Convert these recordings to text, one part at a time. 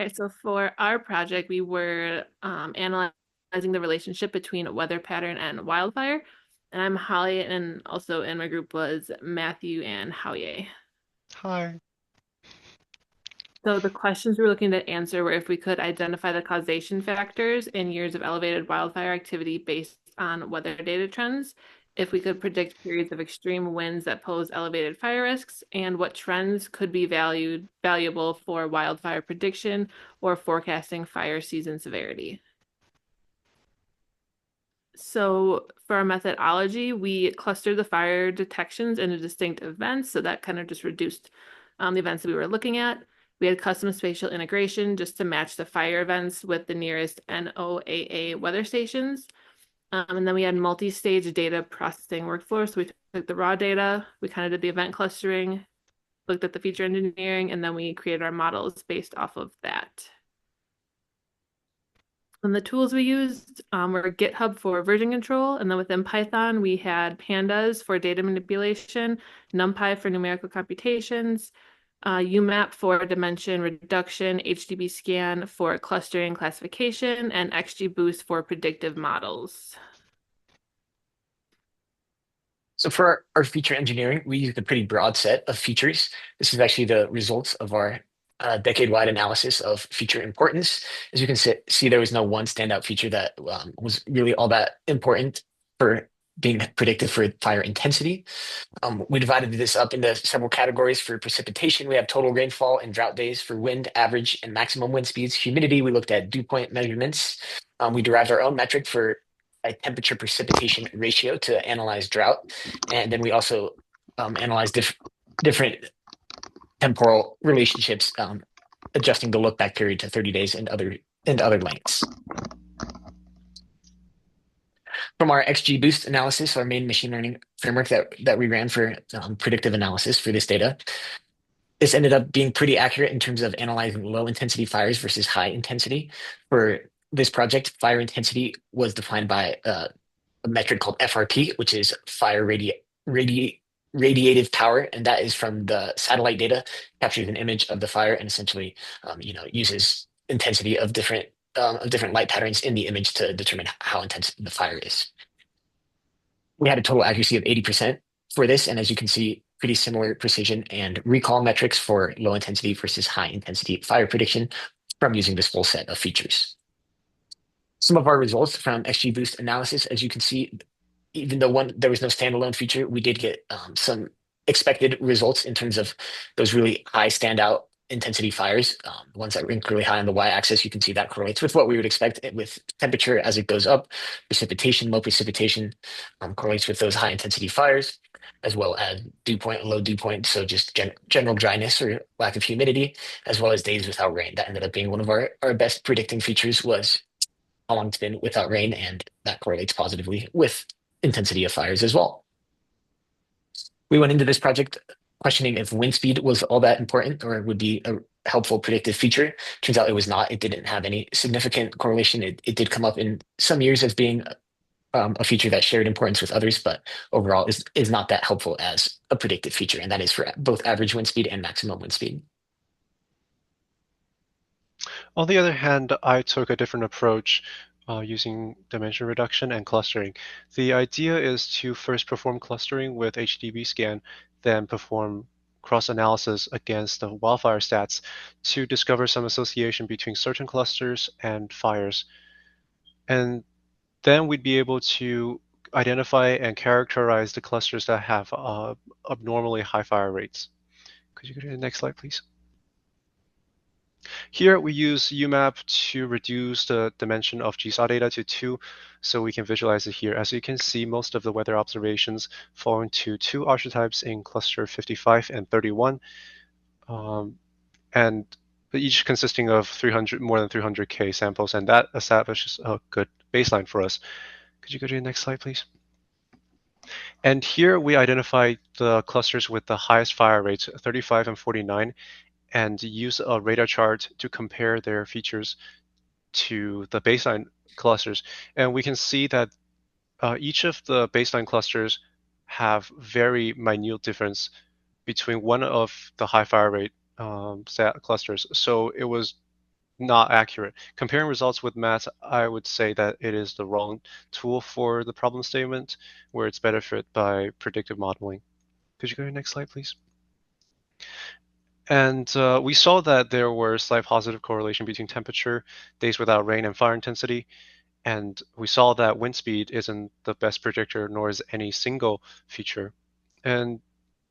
Okay, so for our project, we were analyzing the relationship between weather pattern and wildfire. And I'm Holly, and also in my group was Matthew and Howye. Hi. So the questions we were looking to answer were if we could identify the causation factors in years of elevated wildfire activity based on weather data trends, if we could predict periods of extreme winds that pose elevated fire risks, and what trends could be valuable for wildfire prediction or forecasting fire season severity. So for our methodology, we clustered the fire detections into distinct events. So that kind of just reduced the events that we were looking at. We had custom spatial integration just to match the fire events with the nearest NOAA weather stations. And then we had multi-stage data processing workflow. So we took the raw data, we kind of did the event clustering, looked at the feature engineering, and then we created our models based off of that. And the tools we used were GitHub for version control. And then within Python, we had pandas for data manipulation, NumPy for numerical computations, UMAP for dimension reduction, HDB scan for clustering classification, and XGBoost for predictive models. So for our feature engineering, we used a pretty broad set of features. This is actually the results of our decade-wide analysis of feature importance. As you can see, there was no one standout feature that was really all that important for being predicted for fire intensity. We divided this up into several categories. For precipitation, we have total rainfall and drought days. For wind, average and maximum wind speeds. Humidity, we looked at dew point measurements. We derived our own metric for a temperature precipitation ratio to analyze drought. And then we also analyzed different temporal relationships, adjusting the look back period to 30 days and other lengths. From our XGBoost analysis, our main machine learning framework that we ran for predictive analysis for this data, this ended up being pretty accurate in terms of analyzing low intensity fires versus high intensity. For this project, fire intensity was defined by a metric called FRP, which is fire radiative power, and that is from the satellite data, captures an image of the fire and essentially, uses intensity of different light patterns in the image to determine how intense the fire is. We had a total accuracy of 80% for this, and as you can see, pretty similar precision and recall metrics for low intensity versus high intensity fire prediction from using this full set of features. Some of our results from XGBoost analysis, as you can see, even though there was no standalone feature, we did get some expected results in terms of those really high standout intensity fires. The ones that rank really high on the y-axis, you can see that correlates with what we would expect with temperature as it goes up. Precipitation, low precipitation correlates with those high intensity fires, as well as dew point and low dew point. So just general dryness or lack of humidity, as well as days without rain. That ended up being one of our best predicting features was how long it's been without rain, and that correlates positively with intensity of fires as well. We went into this project questioning if wind speed was all that important or would be a helpful predictive feature. Turns out it was not. It didn't have any significant correlation. It did come up in some years as being a feature that shared importance with others, but overall is not that helpful as a predictive feature, and that is for both average wind speed and maximum wind speed. On the other hand, I took a different approach using dimension reduction and clustering. The idea is to first perform clustering with HDB scan, then perform cross-analysis against the wildfire stats to discover some association between certain clusters and fires. And then we'd be able to identify and characterize the clusters that have abnormally high fire rates. Could you go to the next slide, please? Here we use UMAP to reduce the dimension of GSAW data to 2, so we can visualize it here. As you can see, most of the weather observations fall into two archetypes in cluster 55 and 31, and each consisting of more than 300K samples, and that establishes a good baseline for us. Could you go to the next slide, please? And here we identify the clusters with the highest fire rates, 35 and 49, and use a radar chart to compare their features to the baseline clusters. And we can see that each of the baseline clusters have very minute difference between one of the high fire rate clusters. So it was not accurate. Comparing results with math, I would say that it is the wrong tool for the problem statement, where it's better fit by predictive modeling. Could you go to the next slide, please? And we saw that there were slight positive correlation between temperature, days without rain, and fire intensity. And we saw that wind speed isn't the best predictor, nor is any single feature. And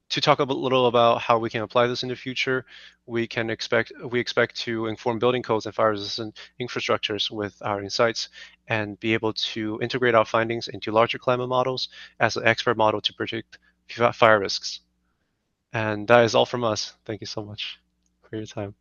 to talk a little about how we can apply this in the future, we expect to inform building codes and fire-resistant infrastructures with our insights and be able to integrate our findings into larger climate models as an expert model to predict fire risks. And that is all from us. Thank you so much for your time.